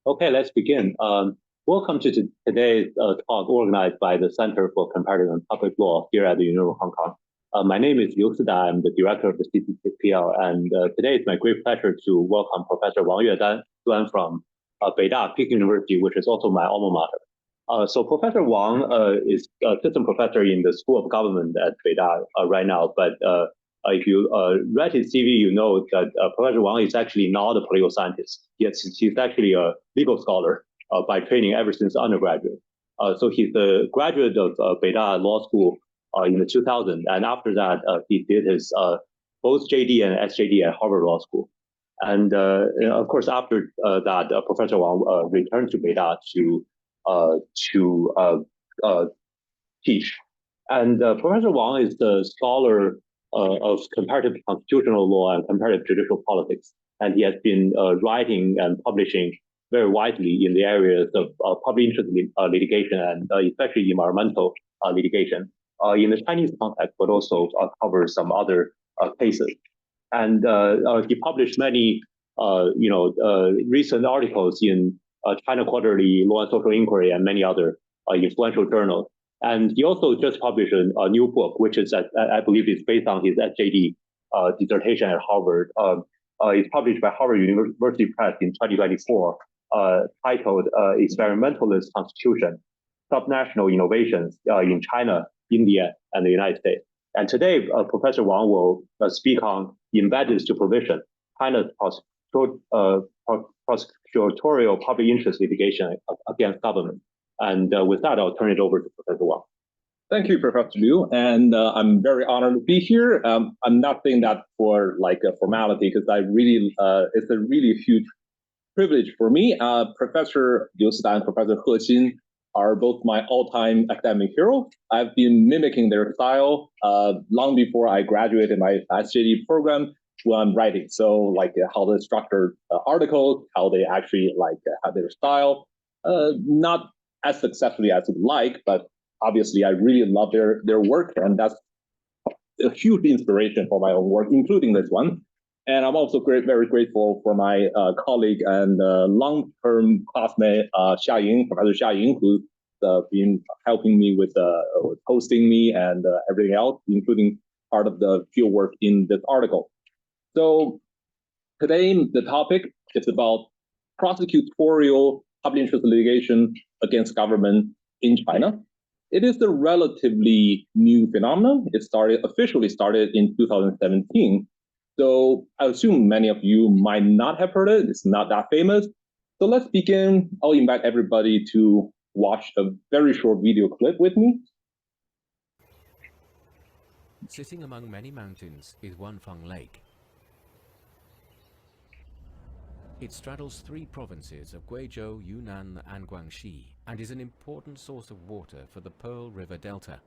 Okay, let's begin. Welcome to today's talk organized by the Center for Comparative and Public Law here at the University of Hong Kong. My name is Liu Sida. I'm the director of the CCPL, and today it's my great pleasure to welcome Professor Wang Yuedan from Beida, Peking University, which is also my alma mater. So Professor Wang is assistant professor in the School of Government at Beida right now, but if you read his CV, you know that Professor Wang is actually not a political scientist. He's actually a legal scholar by training ever since undergraduate. So he's a graduate of Beida Law School in the 2000s, and after that, he did his both JD and SJD at Harvard Law School. And of course, after that, Professor Wang returned to Beida to teach. And Professor Wang is the scholar of comparative constitutional law and comparative judicial politics. And he has been writing and publishing very widely in the areas of public interest litigation and especially environmental litigation in the Chinese context, but also covers some other cases. And he published many, recent articles in China Quarterly, Law and Social Inquiry, and many other influential journals. And he also just published a new book, which is, I believe, is based on his SJD dissertation at Harvard. It's published by Harvard University Press in 2024, titled Experimentalist Constitution, Subnational Innovations in China, India, and the United States. And today, Professor Wang will speak on embedded supervision, China's prosecutorial public interest litigation against government. And with that, I'll turn it over to Professor Wang. Thank you, Professor Liu, and I'm very honored to be here. I'm not saying that for like a formality, because it's a really huge privilege for me. Professor Liu Sida and Professor He Xin are both my all-time academic heroes. I've been mimicking their style long before I graduated my SJD program when I'm writing. So like how they structure articles, how they actually have their style, not as successfully as I'd like, but obviously I really love their work, and that's a huge inspiration for my own work, including this one. And I'm also very grateful for my colleague and long-term classmate, Professor Xia Ying, who's been helping me with hosting me and everything else, including part of the field work in this article. So today, the topic is about prosecutorial public interest litigation against government in China. It is a relatively new phenomenon. It officially started in 2017. So I assume many of you might not have heard it. It's not that famous. So let's begin. I'll invite everybody to watch a very short video clip with me. Sitting among many mountains is Wanfeng Lake. It straddles 3 provinces of Guizhou, Yunnan, and Guangxi, and is an important source of water for the Pearl River Delta.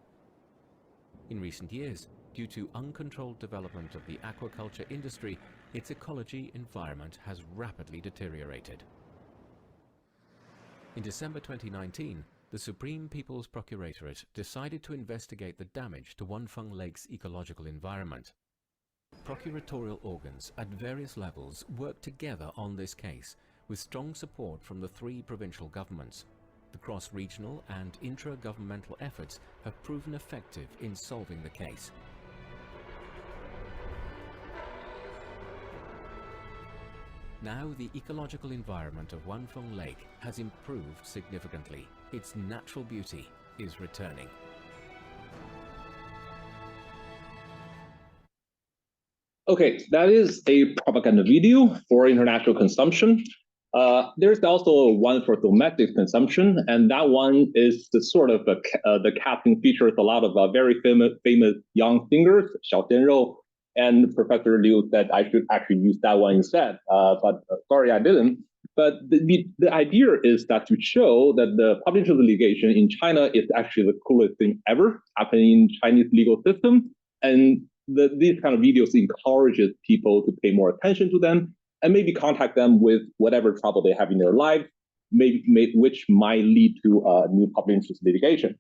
In recent years, due to uncontrolled development of the aquaculture industry, its ecology environment has rapidly deteriorated. In December 2019, the Supreme People's Procuratorate decided to investigate the damage to Wanfeng Lake's ecological environment. Procuratorial organs at various levels work together on this case, with strong support from the 3 provincial governments. The cross-regional and intra-governmental efforts have proven effective in solving the case. Now the ecological environment of Wanfeng Lake has improved significantly. Its natural beauty is returning. Okay, that is a propaganda video for international consumption. There's also one for domestic consumption, and that one is the sort of the casting features a lot of very famous young singers, Xiao Xianrou, and Professor Liu said I should actually use that one instead, but sorry I didn't. But the idea is that to show that the public interest litigation in China is actually the coolest thing ever happening in Chinese legal system, and these kind of videos encourages people to pay more attention to them and maybe contact them with whatever trouble they have in their life, which might lead to new public interest litigation.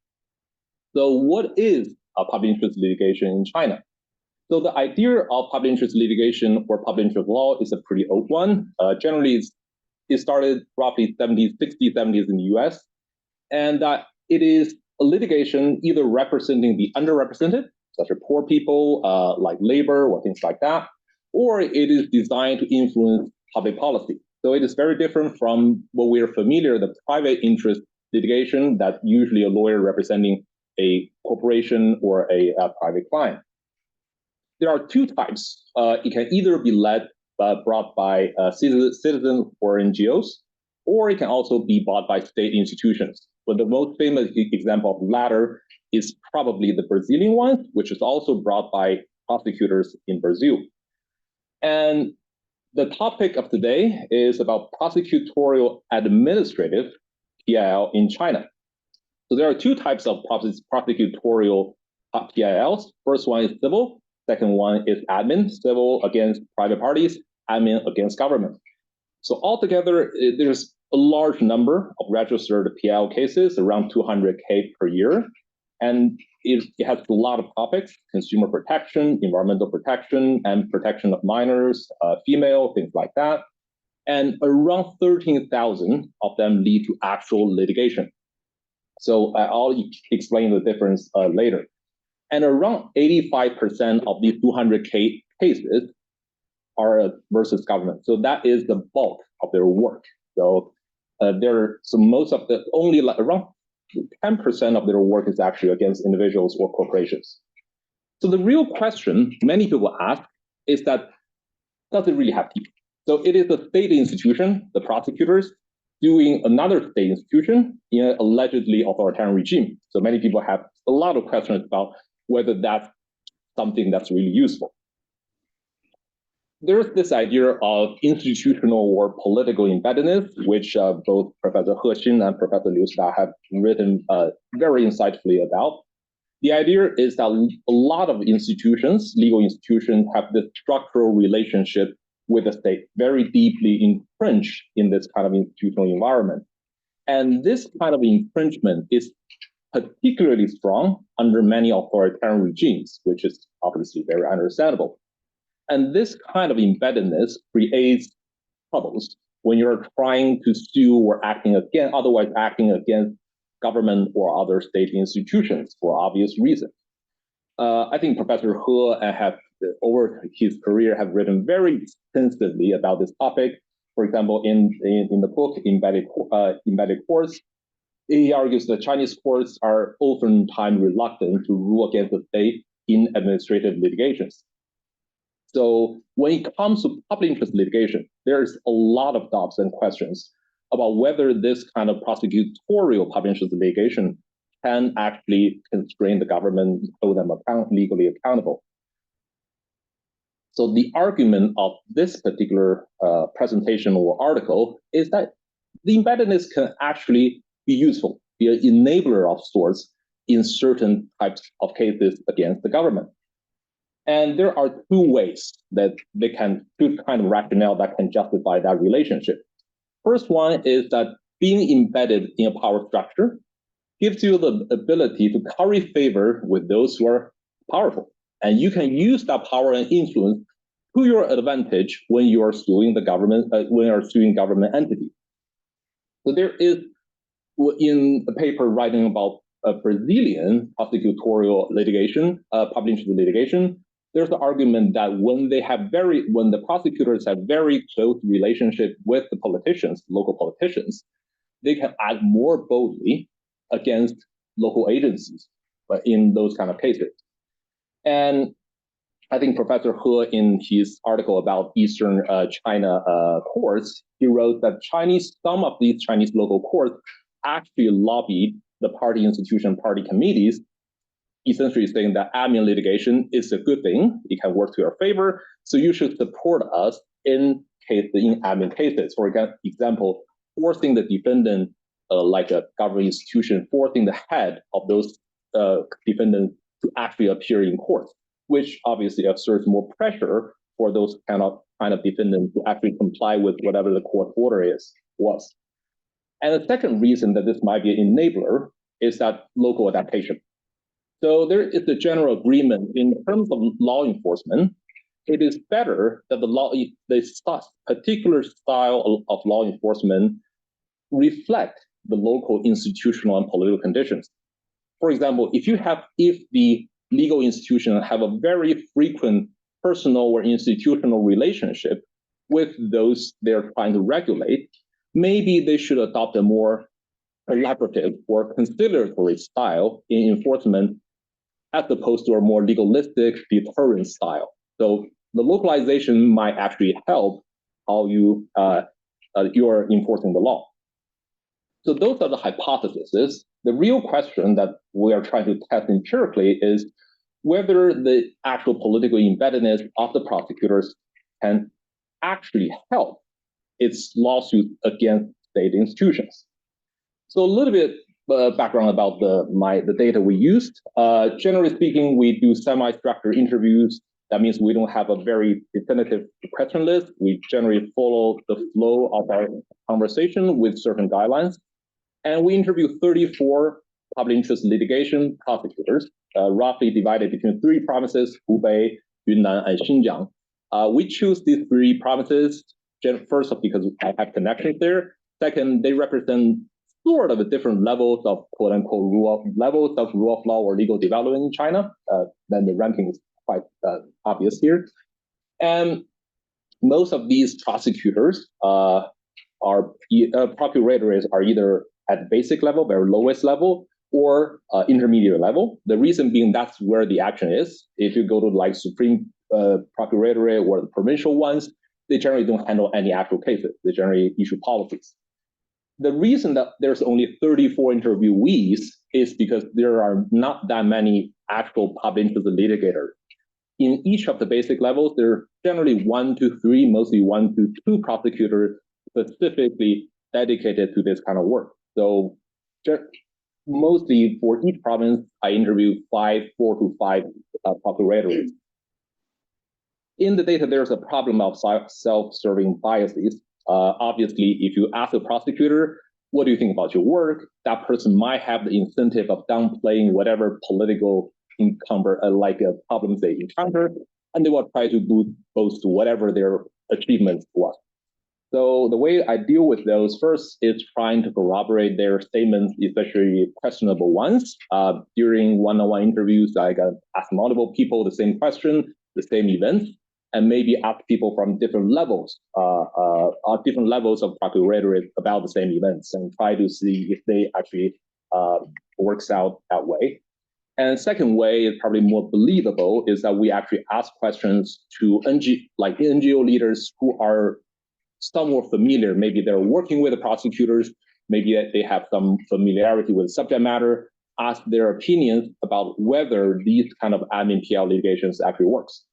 So what is a public interest litigation in China? So the idea of public interest litigation or public interest law is a pretty old one. Generally, it's It started roughly 60s, 70s in the US. And it is a litigation either representing the underrepresented, such as poor people, like labor or things like that, or it is designed to influence public policy. So it is very different from what we are familiar, the private interest litigation that usually a lawyer representing a corporation or a private client. There are two types. It can either be brought by citizens or NGOs, or it can also be brought by state institutions. But the most famous example of the latter is probably the Brazilian one, which is also brought by prosecutors in Brazil. And the topic of today is about prosecutorial administrative PIL in China. So there are two types of prosecutorial PILs. First one is civil. Second one is admin, civil against private parties, admin against government. So altogether, there's a large number of registered PIL cases, around 200K per year. And it has a lot of topics: consumer protection, environmental protection, and protection of minors, female, things like that. And around 13,000 of them lead to actual litigation. So I'll explain the difference later. And around 85% of these 200K cases are versus government. So that is the bulk of their work. So most of the, only around 10% of their work is actually against individuals or corporations. So the real question many people ask is that, does it really have teeth? So it is a state institution, the prosecutors, suing another state institution in an allegedly authoritarian regime. So many people have a lot of questions about whether that's something that's really useful. There's this idea of institutional or political embeddedness, which both Professor He Xin and Professor Liu Shida have written very insightfully about. The idea is that a lot of institutions, legal institutions, have this structural relationship with the state, very deeply entrenched in this kind of institutional environment. And this kind of infringement is particularly strong under many authoritarian regimes, which is obviously very understandable. And this kind of embeddedness creates troubles when you're trying to sue or otherwise acting against government or other state institutions for obvious reasons. I think Professor He over his career have written very extensively about this topic. For example, in the book Embedded Courts, he argues that Chinese courts are oftentimes reluctant to rule against the state in administrative litigations. So when it comes to public interest litigation, there's a lot of doubts and questions about whether this kind of prosecutorial public interest litigation can actually constrain the government, hold them legally accountable. So the argument of this particular presentation or article is that the embeddedness can actually be useful, be an enabler of sorts in certain types of cases against the government. And there are two ways that two kind of rationale that can justify that relationship. First one is that being embedded in a power structure gives you the ability to curry favor with those who are powerful. And you can use that power and influence to your advantage when you are suing the government, when you are suing government entities. So there is, in a paper writing about Brazilian prosecutorial litigation, public interest litigation, there's the argument that when the prosecutors have very close relationship with the politicians, local politicians, they can act more boldly against local agencies in those kind of cases. And I think Professor He, in his article about Eastern China courts, he wrote that some of these Chinese local courts actually lobbied the party institution, party committees, essentially saying that admin litigation is a good thing. It can work to your favor. So you should support us in admin cases. For example, forcing the defendant, like a government institution, forcing the head of those defendants to actually appear in court, which obviously exerts more pressure for those kind of defendants to actually comply with whatever the court order was. And the second reason that this might be an enabler is that local adaptation. So there is a general agreement in terms of law enforcement it is better that the particular style of law enforcement reflect the local institutional and political conditions. For example, if the legal institution have a very frequent personal or institutional relationship with those they're trying to regulate, maybe they should adopt a more collaborative or conciliatory style in enforcement as opposed to a more legalistic deterrence style. So the localization might actually help how you're enforcing the law. So those are the hypotheses. The real question that we are trying to test empirically is whether the actual political embeddedness of the prosecutors can actually help its lawsuit against state institutions. So a little bit background about the data we used. Generally speaking, we do semi-structured interviews. That means we don't have a very definitive question list. We generally follow the flow of our conversation with certain guidelines. And we interview 34 public interest litigation prosecutors, roughly divided between 3 provinces, Hubei, Yunnan, and Xinjiang. We choose these 3 provinces, first because I have connections there. Second, they represent sort of different levels of quote-unquote rule of law or legal development in China. Then the ranking is quite obvious here. And most of these prosecutors procurators are either at basic level, very lowest level, or intermediate level. The reason being that's where the action is. If you go to like Supreme Prosecutorial or the provincial ones, they generally don't handle any actual cases. They generally issue policies. The reason that there's only 34 interviewees is because there are not that many actual public interest litigators. In each of the basic levels, there are generally 1 to 3, mostly 1 to 2 prosecutors specifically dedicated to this kind of work. So mostly for each province, I interview 4 to 5 procurators. In the data, there's a problem of self-serving biases. Obviously, if you ask a prosecutor, what do you think about your work? That person might have the incentive of downplaying whatever political problems they encounter, and they will try to boast whatever their achievements was. So the way I deal with those first is trying to corroborate their statements, especially questionable ones. During one-on-one interviews, I ask multiple people the same question, the same event, and maybe ask people from different levels of procuratorate about the same events and try to see if they actually works out that way. And second way is probably more believable is that we actually ask questions to NGO leaders who are somewhat familiar. Maybe they're working with the prosecutors, maybe they have some familiarity with subject matter, ask their opinions about whether these kind of MPL litigations actually works.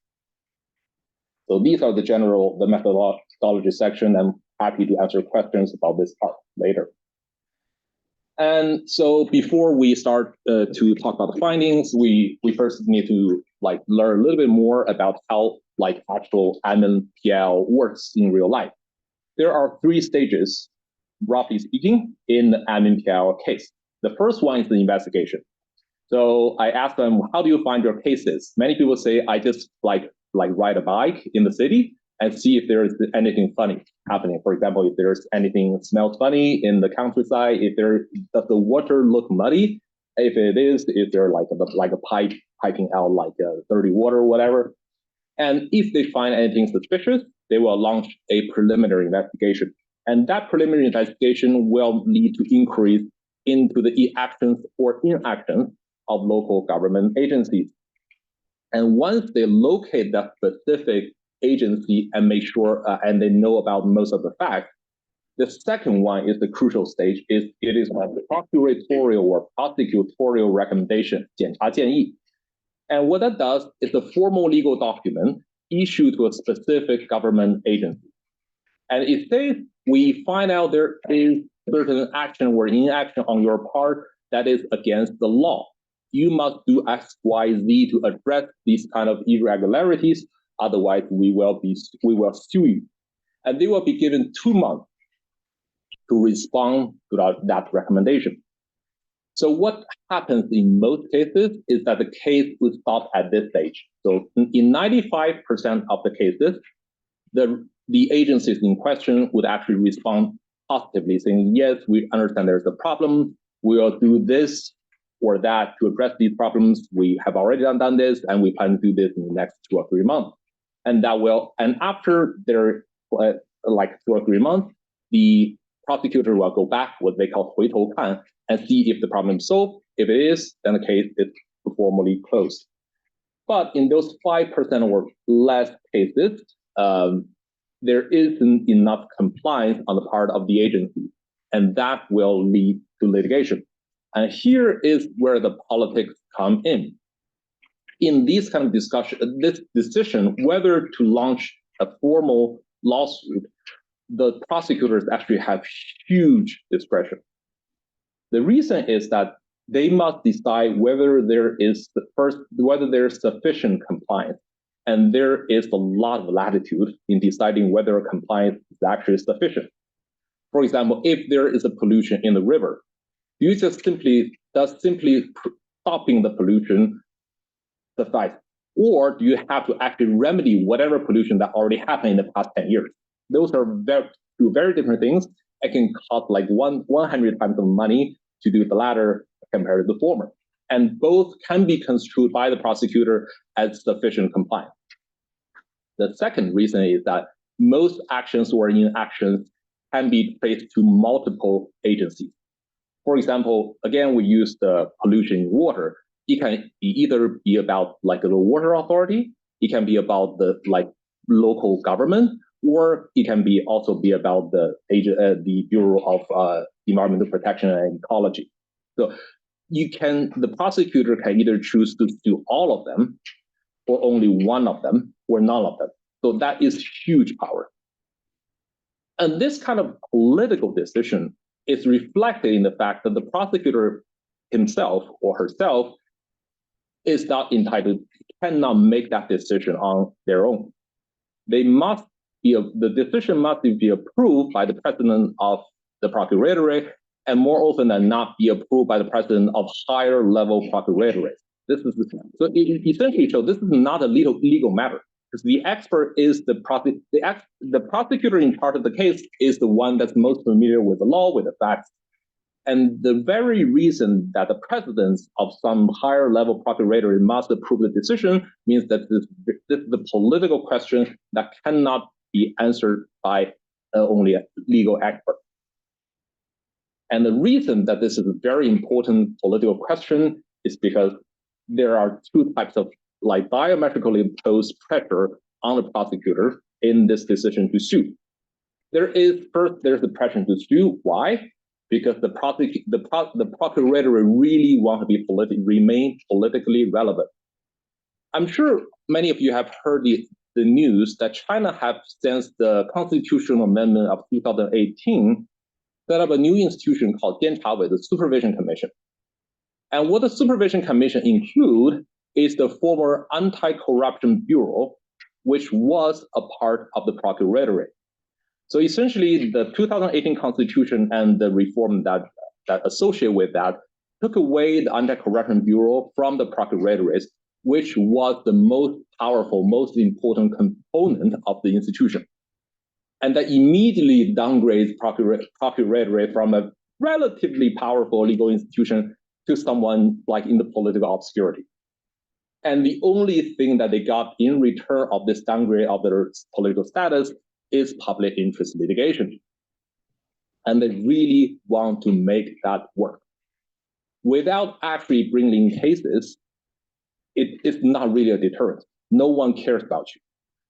So these are the methodology section. I'm happy to answer questions about this part later. And so before we start to talk about the findings, we first need to learn a little bit more about how actual MPL works in real life. There are 3 stages, roughly speaking, in the MPL case. The first one is the investigation. So I ask them, how do you find your cases? Many people say, I just ride a bike in the city and see if there is anything funny happening. For example, if there's anything smells funny in the countryside, does the water look muddy? If it is there a pipe piping out dirty water or whatever? And if they find anything suspicious, they will launch a preliminary investigation. And that preliminary investigation will lead to inquiries into the actions or inactions of local government agencies. And once they locate that specific agency and make sure and they know about most of the facts, the second one is the crucial stage. It is the procuratorial or prosecutorial recommendation, 检察建议. And what that does is a formal legal document issued to a specific government agency. And it says we find out there is certain action or inaction on your part that is against the law. You must do X, Y, Z to address these kind of irregularities. Otherwise, we will sue you. And they will be given 2 months to respond to that recommendation. So what happens in most cases is that the case would stop at this stage. So in 95% of the cases, the agencies in question would actually respond positively, saying, yes, we understand there's a problem. We will do this or that to address these problems. We have already done this, and we plan to do this in the next 2 or 3 months. And after their like 2 or 3 months, the prosecutor will go back, what they call 回头看, and see if the problem is solved. If it is, then the case is formally closed. But in those 5% or less cases, there isn't enough compliance on the part of the agency, and that will lead to litigation. And here is where the politics come in. In this kind of discussion, this decision whether to launch a formal lawsuit, the prosecutors actually have huge discretion. The reason is that they must decide whether there is sufficient compliance. And there is a lot of latitude in deciding whether compliance is actually sufficient. For example, if there is a pollution in the river, does simply stopping the pollution suffice? Or do you have to actually remedy whatever pollution that already happened in the past 10 years? Those are two very different things. It can cost like 100 times the money to do the latter compared to the former. And both can be construed by the prosecutor as sufficient compliance. The second reason is that most actions or inactions can be traced to multiple agencies. For example, again, we use the pollution in water. It can either be about like the water authority, it can be about the like local government, or it can also be about the Bureau of Environmental Protection and Ecology. So the prosecutor can either choose to do all of them, or only one of them, or none of them. So that is huge power. And this kind of political decision is reflected in the fact that the prosecutor himself or herself is not entitled, cannot make that decision on their own. The decision must be approved by the president of the procuratorate, and more often than not be approved by the president of higher level procuratorate. This is essentially, so this is not a legal matter, because the expert is the prosecutor in charge of the case is the one that's most familiar with the law, with the facts. And the very reason that the presidents of some higher level procuratorate must approve the decision means that this is a political question that cannot be answered by only a legal expert. And the reason that this is a very important political question is because there are two types of like diametrically opposed pressure on the prosecutor in this decision to sue. There's the pressure to sue. Why? Because the procurator really want to remain politically relevant. I'm sure many of you have heard the news that China have, since the constitutional amendment of 2018, set up a new institution called 监察委, the Supervision Commission. And what the Supervision Commission include is the former Anti-Corruption Bureau, which was a part of the procuratorate. So essentially, the 2018 Constitution and the reform that associate with that took away the Anti-Corruption Bureau from the procuratorate, which was the most powerful, most important component of the institution. And that immediately downgrades procuratorate from a relatively powerful legal institution to someone like in the political obscurity. And the only thing that they got in return of this downgrade of their political status is public interest litigation. And they really want to make that work. Without actually bringing cases, it's not really a deterrent. No one cares about you.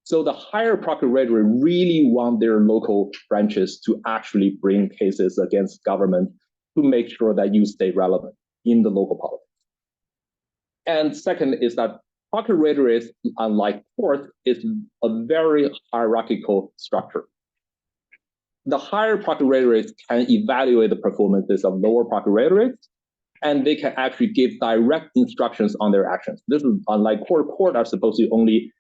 So the higher procuratorate really want their local branches to actually bring cases against government to make sure that you stay relevant in the local politics. And second is that procuratorate, unlike court, is a very hierarchical structure. The higher procuratorate can evaluate the performances of lower procuratorate, and they can actually give direct instructions on their actions. This is unlike court. Court are supposed to only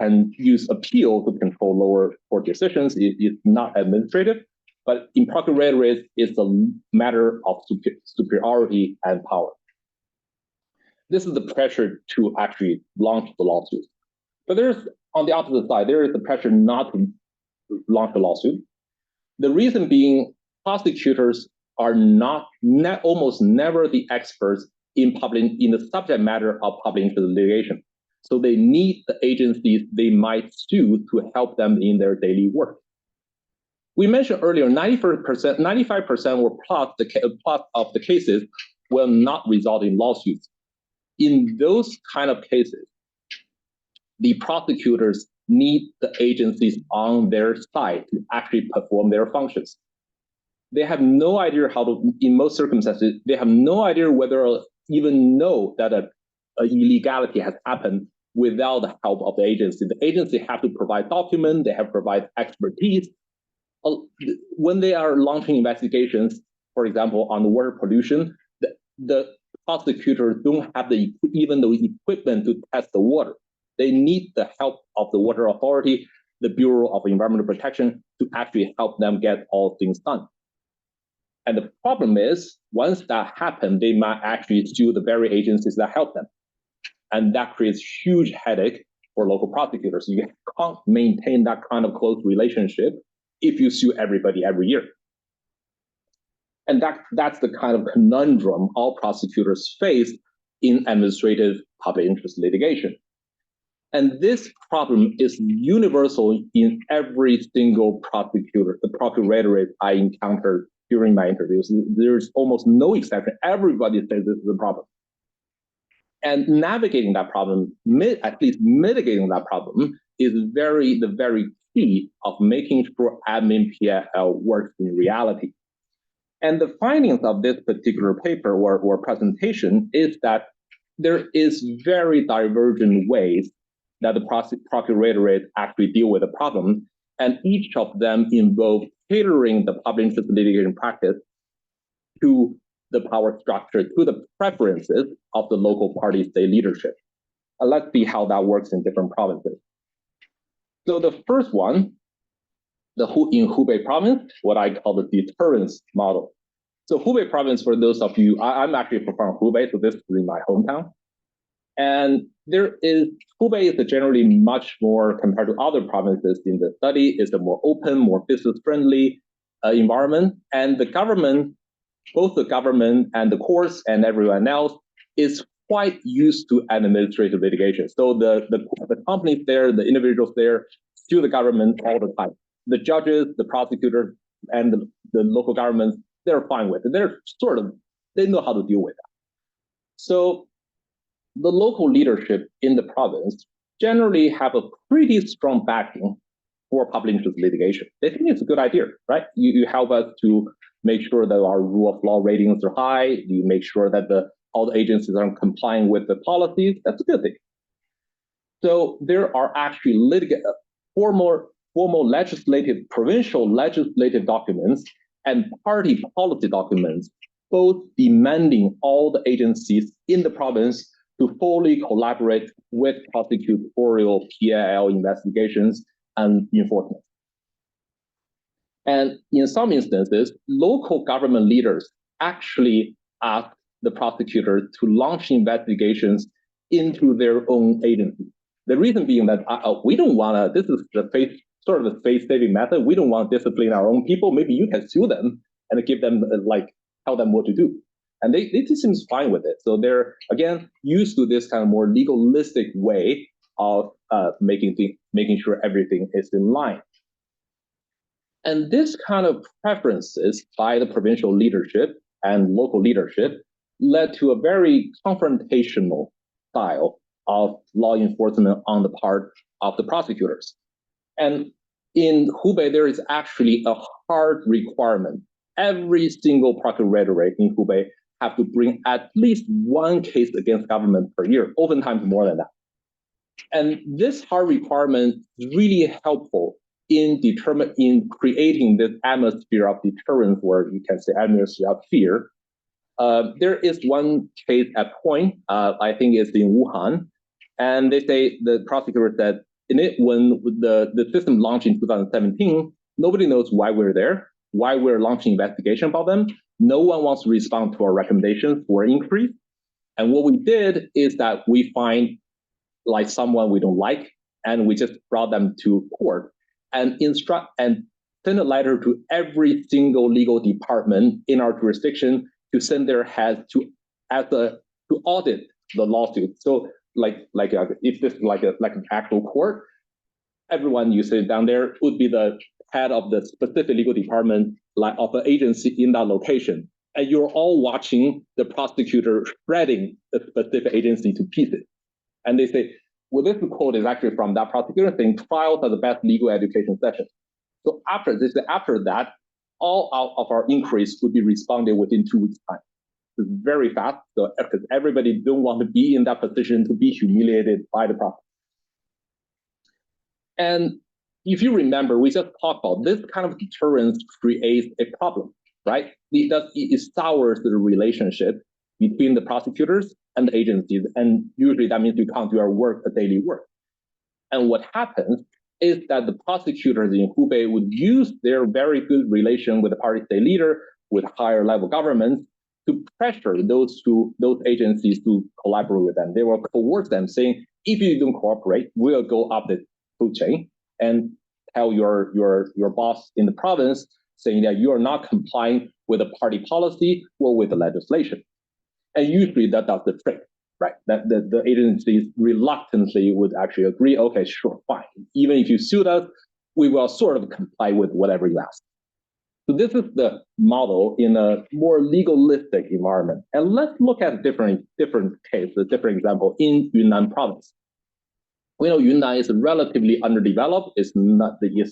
can use appeal to control lower court decisions. It's not administrative. But in procuratorate, it's a matter of superiority and power. This is the pressure to actually launch the lawsuit. But there's, on the opposite side, there is the pressure not to launch a lawsuit. The reason being, prosecutors are almost never the experts in the subject matter of public interest litigation. So they need the agencies they might sue to help them in their daily work. We mentioned earlier, 95% or plus of the cases will not result in lawsuits. In those kind of cases, the prosecutors need the agencies on their side to actually perform their functions. They have no idea how to, in most circumstances, they have no idea whether even know that a illegality has happened without the help of the agency. The agency have to provide documents, they have to provide expertise. When they are launching investigations, for example, on the water pollution, the prosecutors don't have even the equipment to test the water. They need the help of the water authority, the Bureau of Environmental Protection, to actually help them get all things done. And the problem is, once that happens, they might actually sue the very agencies that help them. And that creates huge headache for local prosecutors. You can't maintain that kind of close relationship if you sue everybody every year. And that's the kind of conundrum all prosecutors face in administrative public interest litigation. And this problem is universal in every single procuratorate I encountered during my interviews. There's almost no exception. Everybody says this is a problem. And navigating that problem, at least mitigating that problem, is the very key of making sure admin PLL works in reality. And the findings of this particular paper or presentation is that there is very divergent ways that the procuratorate actually deal with the problem, and each of them involve tailoring the public interest litigation practice to the power structure, to the preferences of the local party state leadership. And let's see how that works in different provinces. So the first one, in Hubei province, what I call the deterrence model. So Hubei province, for those of you, I'm actually from Hubei, so this is in my hometown. And Hubei is generally much more, compared to other provinces in the study, is a more open, more business-friendly environment. And the government, both the government and the courts and everyone else, is quite used to administrative litigation. So the companies there, the individuals there, sue the government all the time. The judges, the prosecutors, and the local governments, they're fine with it. They know how to deal with that. So the local leadership in the province generally have a pretty strong backing for public interest litigation. They think it's a good idea, right? You help us to make sure that our rule of law ratings are high. You make sure that all the agencies are complying with the policies. That's a good thing. So there are actually formal provincial legislative documents and party policy documents, both demanding all the agencies in the province to fully collaborate with prosecutorial PLL investigations and enforcement. And in some instances, local government leaders actually ask the prosecutor to launch investigations into their own agency. The reason being that we don't want to, this is the face-saving method. We don't want to discipline our own people. Maybe you can sue them and give them, tell them what to do. And they just seem fine with it. So they're, again, used to this kind of more legalistic way of making sure everything is in line. And this kind of preferences by the provincial leadership and local leadership led to a very confrontational style of law enforcement on the part of the prosecutors. And in Hubei, there is actually a hard requirement. Every single procuratorate in Hubei have to bring at least one case against government per year, oftentimes more than that. And this hard requirement is really helpful in creating this atmosphere of deterrence, where you can say atmosphere of fear. There is one case at point, I think it's in Wuhan, and they say, the prosecutor said, when the system launched in 2017, nobody knows why we're there. why we're launching investigation about them. No one wants to respond to our recommendations for increase. And what we did is that we find like someone we don't like, and we just brought them to court and instruct and send a letter to every single legal department in our jurisdiction to send their heads to audit the lawsuit. So if this is like an actual court, everyone you sit down there would be the head of the specific legal department of the agency in that location. And you're all watching the prosecutor shredding the specific agency to pieces. And they say, well, this quote is actually from that prosecutor saying trials are the best legal education session. So after that, all of our inquiries would be responded within 2 weeks' time. It's very fast, so because everybody don't want to be in that position to be humiliated by the prosecutor. And if you remember, we just talked about this kind of deterrence creates a problem, right? It sours the relationship between the prosecutors and the agencies, and usually that means you can't do our work, the daily work. And what happens is that the prosecutors in Hubei would use their very good relation with the party state leader, with higher level governments, to pressure those agencies to collaborate with them. They will coerce them, saying, if you don't cooperate, we'll go up the food chain and tell your boss in the province, saying that you are not complying with the party policy or with the legislation. And usually that does the trick, right? That the agencies reluctantly would actually agree, okay, sure, fine. Even if you sued us, we will sort of comply with whatever you ask. So this is the model in a more legalistic environment. And let's look at a different case, a different example in Yunnan province. We know Yunnan is relatively underdeveloped. Its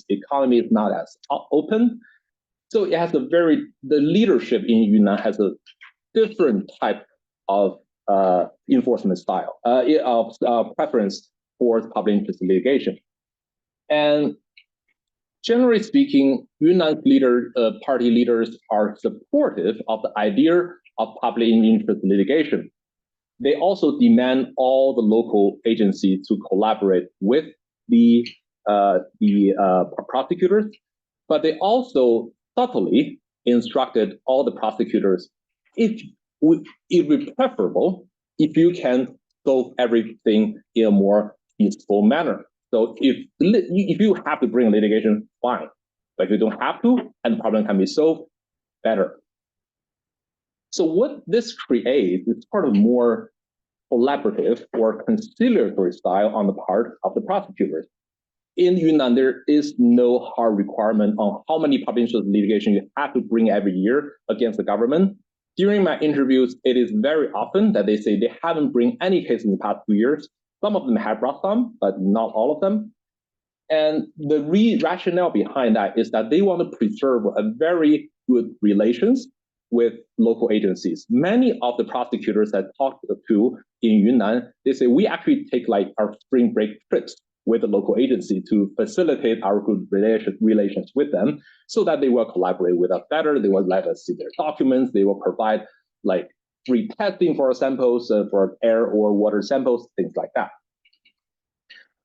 economy is not as open. So it has the leadership in Yunnan has a different type of enforcement style, of preference for public interest litigation. And generally speaking, Yunnan's party leaders are supportive of the idea of public interest litigation. They also demand all the local agencies to collaborate with the prosecutors, but they also subtly instructed all the prosecutors, it would be preferable if you can solve everything in a more peaceful manner. So if you have to bring litigation, fine. But if you don't have to, and the problem can be solved, better. So what this creates is sort of more collaborative or conciliatory style on the part of the prosecutors. In Yunnan, there is no hard requirement on how many public interest litigation you have to bring every year against the government. During my interviews, it is very often that they say they haven't bring any case in the past 2 years. Some of them have brought some, but not all of them. And the rationale behind that is that they want to preserve a very good relations with local agencies. Many of the prosecutors that talked to in Yunnan, they say we actually take like our spring break trips with the local agency to facilitate our good relations with them so that they will collaborate with us better. They will let us see their documents. They will provide like free testing for samples, for air or water samples, things like that.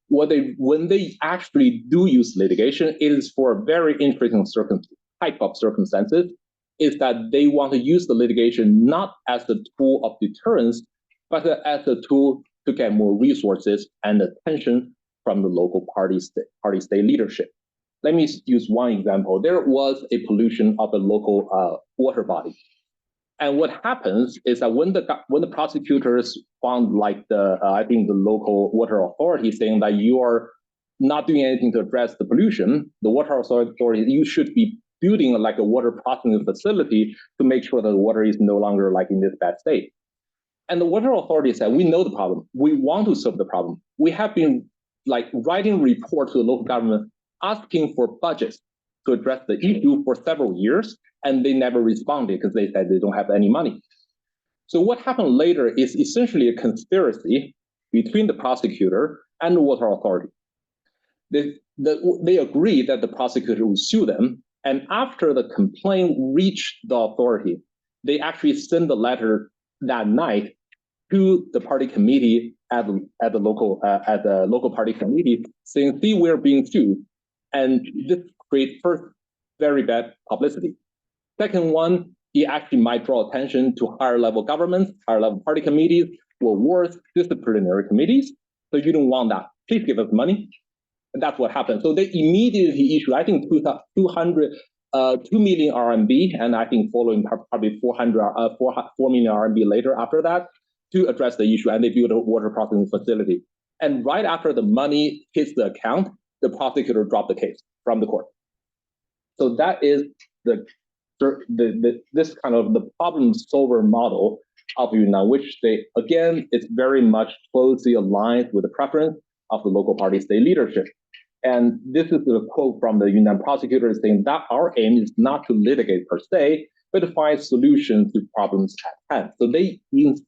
When they actually do use litigation, it is for a very interesting type of circumstances, is that they want to use the litigation not as a tool of deterrence, but as a tool to get more resources and attention from the local party state leadership. Let me use one example. There was a pollution of a local water body. And what happens is that when the prosecutors found like I think the local water authority saying that you are not doing anything to address the pollution, the water authority, you should be building like a water processing facility to make sure that the water is no longer like in this bad state. And the water authority said, we know the problem. We want to solve the problem. We have been like writing reports to the local government asking for budgets to address the issue for several years, and they never responded because they said they don't have any money. So what happened later is essentially a conspiracy between the prosecutor and the water authority. They agreed that the prosecutor would sue them, and after the complaint reached the authority, they actually sent a letter that night to the party committee at the local party committee saying, see, we're being sued. And this creates first very bad publicity. Second one, it actually might draw attention to higher level governments, higher level party committees, or worse, disciplinary committees. So you don't want that. Please give us money. And that's what happened. So they immediately issued, I think, 2 million RMB, and I think following probably 4 million RMB later after that to address the issue, and they built a water processing facility. And right after the money hits the account, the prosecutor dropped the case from the court. So that is this kind of the problem solver model of Yunnan, which it's very much closely aligned with the preference of the local party state leadership. And this is a quote from the Yunnan prosecutor saying that our aim is not to litigate per se, but to find solutions to problems at hand. So they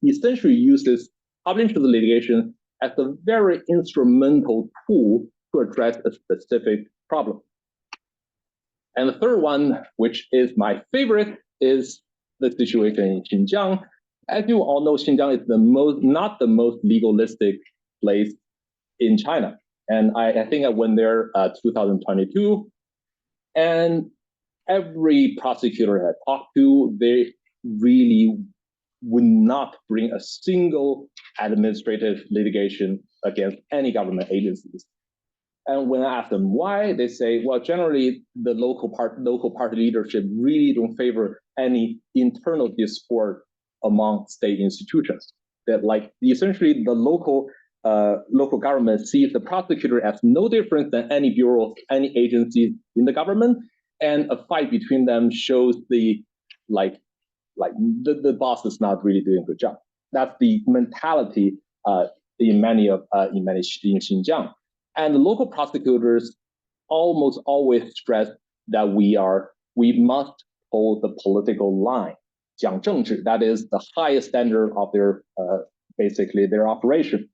essentially use this public litigation as a very instrumental tool to address a specific problem. And the third one, which is my favorite, is the situation in Xinjiang. As you all know, Xinjiang is not the most legalistic place in China. And I think I went there 2022, and every prosecutor I talked to, they really would not bring a single administrative litigation against any government agencies. And when I ask them why, they say, well, generally the local party leadership really don't favor any internal discord among state institutions. That like essentially the local government sees the prosecutor as no different than any bureau, any agency in the government, and a fight between them shows the boss is not really doing a good job. That's the mentality in Xinjiang. And the local prosecutors almost always stress that we must hold the political line, 讲政治, that is the highest standard of their basically their operation.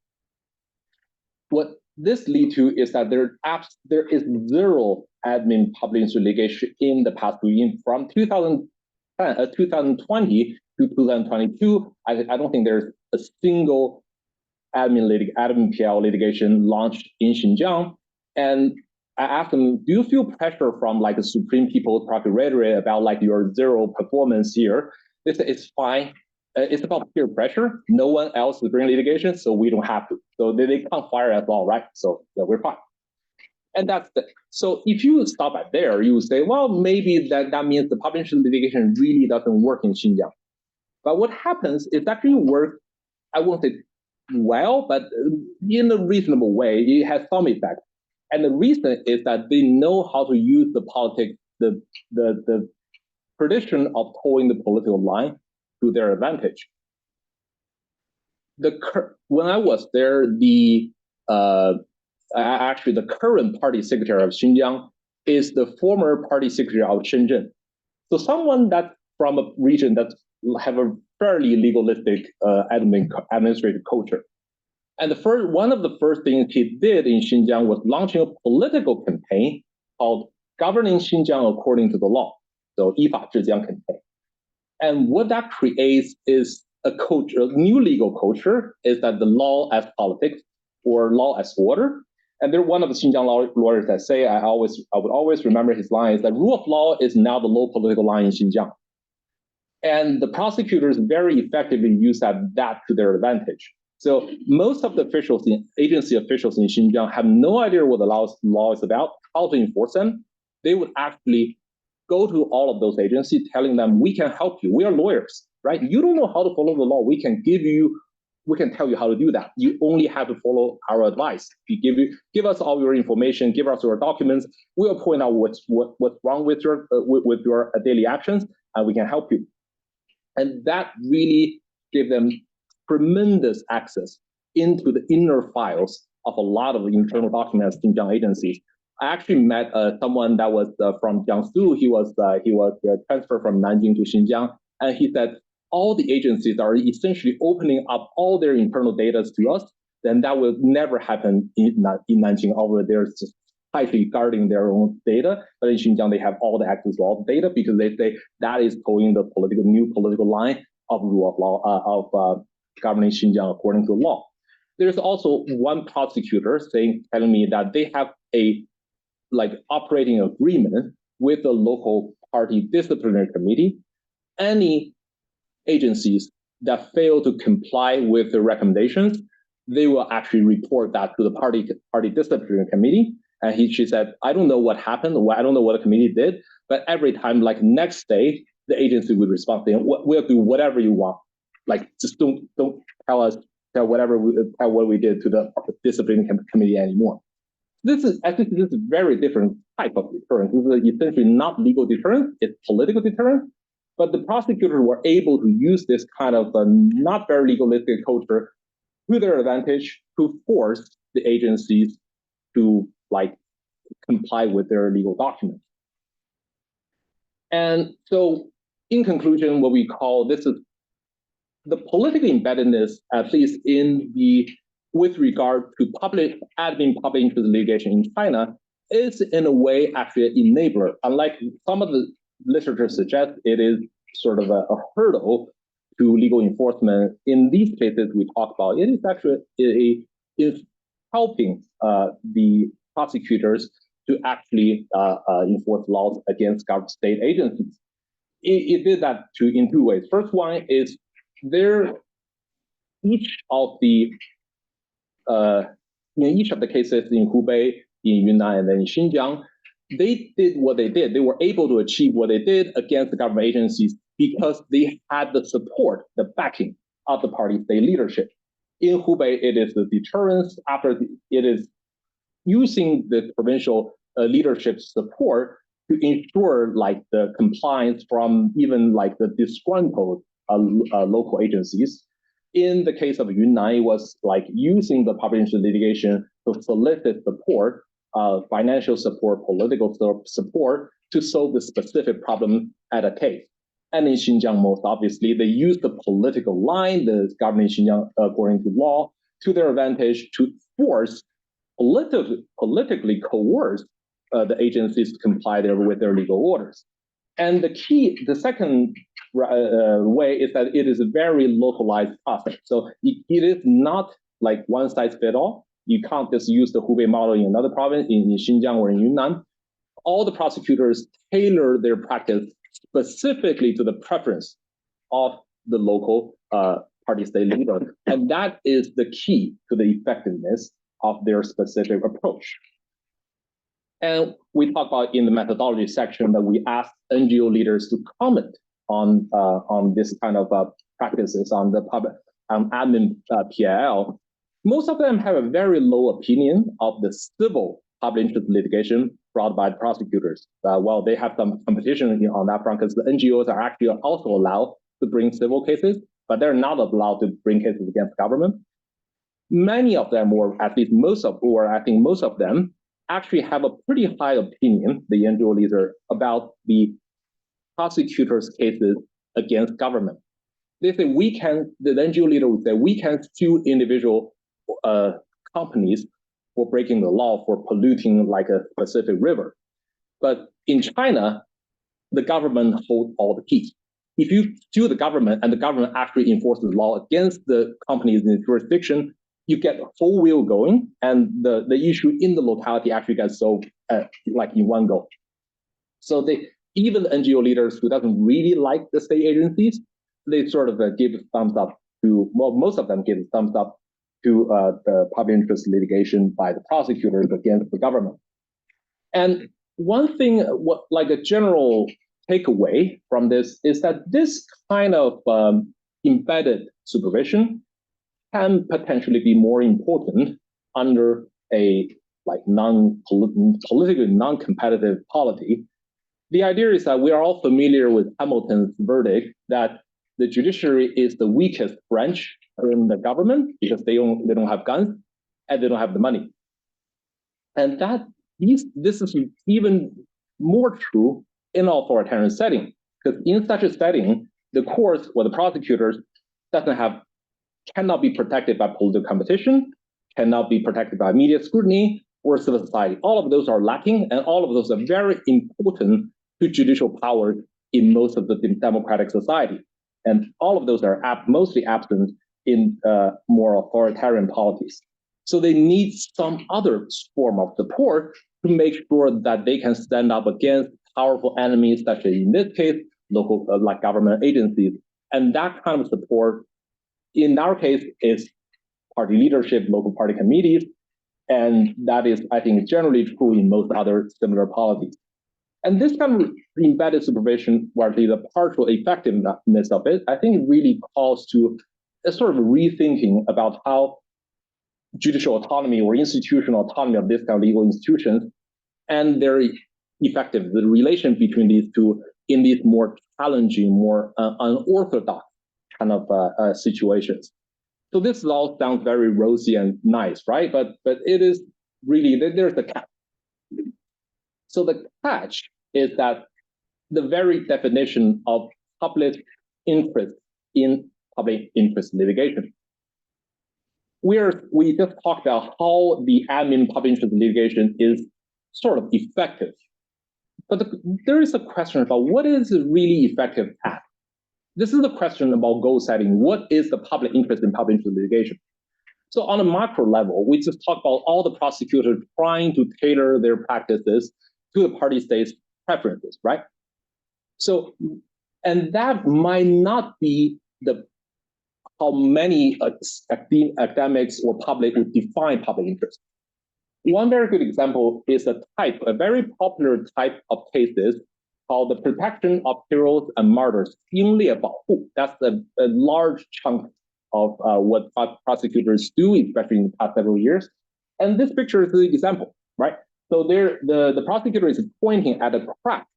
What this leads to is that there is zero admin public litigation in the past 2 years. From 2020 to 2022, I don't think there's a single admin PL litigation launched in Xinjiang. And I asked them, do you feel pressure from like the Supreme People's Procuratorate about like your zero performance here? They said it's fine. It's about peer pressure. No one else is bringing litigation, so we don't have to. So they can't fire us all, right? So yeah, we're fine. And so if you stop at there, you would say, well, maybe that means the public litigation really doesn't work in Xinjiang. But what happens is actually works, I won't say well, but in a reasonable way, it has some effect. And the reason is that they know how to use the politics, the tradition of towing the political line to their advantage. When I was there, actually the current party secretary of Xinjiang is the former party secretary of Shenzhen. So someone that's from a region that have a fairly legalistic administrative culture. And one of the first things he did in Xinjiang was launching a political campaign called Governing Xinjiang According to the Law, so 依法治疆 campaign. And what that creates is a new legal culture, is that the law as politics or law as order. And they're one of the Xinjiang lawyers that say, I would always remember his line, is that rule of law is now the low political line in Xinjiang. And the prosecutors very effectively use that to their advantage. So most of the agency officials in Xinjiang have no idea what the law is about, how to enforce them. They would actually go to all of those agencies telling them, we can help you. We are lawyers, right? You don't know how to follow the law. We can tell you how to do that. You only have to follow our advice. Give us all your information, give us your documents. We'll point out what's wrong with your daily actions, and we can help you. And that really gave them tremendous access into the inner files of a lot of internal documents in Xinjiang agencies. I actually met someone that was from Jiangsu. He was transferred from Nanjing to Xinjiang, and he said all the agencies are essentially opening up all their internal data to us. Then that will never happen in Nanjing. Over there, just tightly guarding their own data. But in Xinjiang, they have all the access to all the data because they say that is towing the new political line of rule of law of governing Xinjiang according to law. There's also one prosecutor telling me that they have a operating agreement with the local party disciplinary committee. Any agencies that fail to comply with the recommendations, they will actually report that to the party disciplinary committee. And she said, I don't know what happened, I don't know what the committee did, but every time, like next day, the agency would respond saying, we'll do whatever you want. Like, just don't tell what we did to the disciplinary committee anymore. I think this is a very different type of deterrence. This is essentially not legal deterrence, it's political deterrence. But the prosecutors were able to use this kind of not very legalistic culture to their advantage to force the agencies to comply with their legal documents. And so in conclusion, what we call this is the political embeddedness, at least with regard to public interest litigation in China, is in a way actually an enabler. Unlike some of the literature suggests, it is sort of a hurdle to legal enforcement. In these cases we talk about, it is actually helping the prosecutors to actually enforce laws against state agencies. It did that in two ways. First one is each of the cases in Hubei, in Yunnan, and then in Xinjiang, they did what they did. They were able to achieve what they did against the government agencies because they had the support, the backing of the party state leadership. In Hubei, it is the deterrence. It is using the provincial leadership support to ensure the compliance from even the disgruntled local agencies. In the case of Yunnan, it was using the public interest litigation to solicit support, financial support, political support to solve the specific problem at a case. And in Xinjiang, most obviously, they used the political line, the government in Xinjiang, according to law, to their advantage to force, politically coerce the agencies to comply with their legal orders. And the second way is that it is a very localized process. So it is not like one size fits all. You can't just use the Hubei model in another province, in Xinjiang or in Yunnan. All the prosecutors tailor their practice specifically to the preference of the local party state leader. And that is the key to the effectiveness of their specific approach. And we talk about in the methodology section that we asked NGO leaders to comment on this kind of practices on the public admin PIL. Most of them have a very low opinion of the civil public interest litigation brought by the prosecutors. Well, they have some competition on that front because the NGOs are actually also allowed to bring civil cases, but they're not allowed to bring cases against government. Many of them, or at least most of them, actually have a pretty high opinion, the NGO leader, about the prosecutors' cases against government. They say the NGO leader would say, we can sue individual companies for breaking the law, for polluting a specific river. But in China, the government holds all the keys. If you sue the government and the government actually enforces law against the companies in the jurisdiction, you get a full wheel going, and the issue in the locality actually gets solved in one go. So even the NGO leaders who doesn't really like the state agencies, they sort of give a thumbs up to, well, most of them give a thumbs up to the public interest litigation by the prosecutors against the government. And one thing, a general takeaway from this is that this kind of embedded supervision can potentially be more important under a politically non-competitive polity. The idea is that we are all familiar with Hamilton's verdict that the judiciary is the weakest branch in the government because they don't have guns and they don't have the money. And this is even more true in an authoritarian setting, because in such a setting, the courts or the prosecutors cannot be protected by political competition, cannot be protected by media scrutiny or civil society. All of those are lacking, and all of those are very important to judicial power in most of the democratic society. And all of those are mostly absent in more authoritarian polities. So they need some other form of support to make sure that they can stand up against powerful enemies, such as in this case, local like government agencies. And that kind of support, in our case, is party leadership, local party committees, and that is, I think, generally true in most other similar policies. And this kind of embedded supervision, or the partial effectiveness of it, I think it really calls to a sort of rethinking about how judicial autonomy or institutional autonomy of this kind of legal institutions and their effective, the relation between these two in these more challenging, more unorthodox kind of situations. So this all sounds very rosy and nice, right? But it is really, there's the catch. So the catch is that the very definition of public interest in public interest litigation. We just talked about how the admin public interest litigation is sort of effective. But there is a question about what is really effective at. This is the question about goal setting. What is the public interest in public interest litigation? So on a macro level, we just talk about all the prosecutors trying to tailor their practices to the party state's preferences, right? So, and that might not be how many academics or public would define public interest. One very good example is a very popular type of cases called the protection of heroes and martyrs, 英烈保护. That's a large chunk of what prosecutors do, especially in the past several years. And this picture is the example, right? So there, the prosecutor is pointing at a crack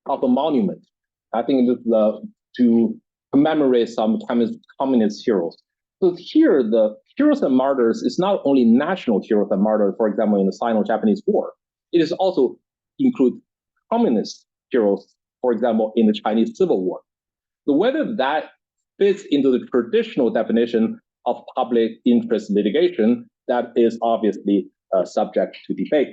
of a monument. I think this is to commemorate some communist heroes. So here, the heroes and martyrs is not only national heroes and martyrs, for example, in the Sino-Japanese War. It is also include communist heroes, for example, in the Chinese Civil War. So whether that fits into the traditional definition of public interest litigation, that is obviously subject to debate.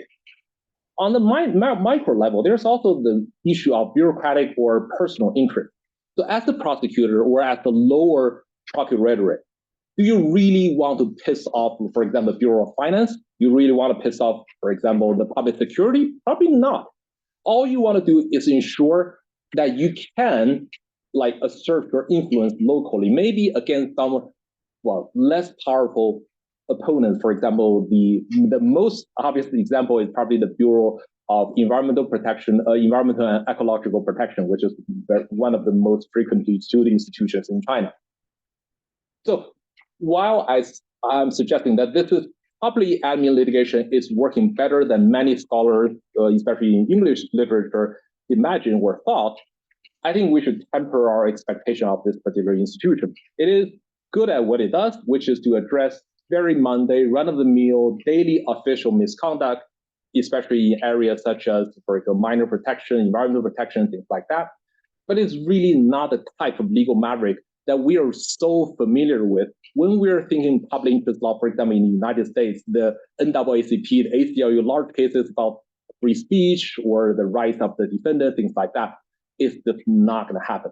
On the micro level, there's also the issue of bureaucratic or personal interest. So as the prosecutor or as the lower procuratorate, do you really want to piss off, for example, the Bureau of Finance? You really want to piss off, for example, the public security? Probably not. All you want to do is ensure that you can assert your influence locally, maybe against some, less powerful opponents. For example, the most obvious example is probably the Bureau of Environmental Protection, Environmental and Ecological Protection, which is one of the most frequently sued institutions in China. So while I'm suggesting that this is probably admin litigation is working better than many scholars, especially in English literature, imagine or thought, I think we should temper our expectation of this particular institution. It is good at what it does, which is to address very mundane, run-of-the-mill, daily official misconduct, especially in areas such as, for example, minor protection, environmental protection, things like that. But it's really not the type of legal maverick that we are so familiar with when we're thinking public interest law. For example, in the United States, the NAACP, the ACLU, large cases about free speech or the rights of the defendant, things like that, is just not going to happen.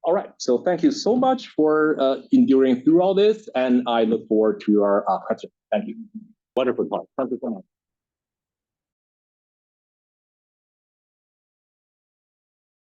All right, so thank you so much for enduring through all this, and I look forward to your questions. Thank you. Wonderful talk. Thank you so much.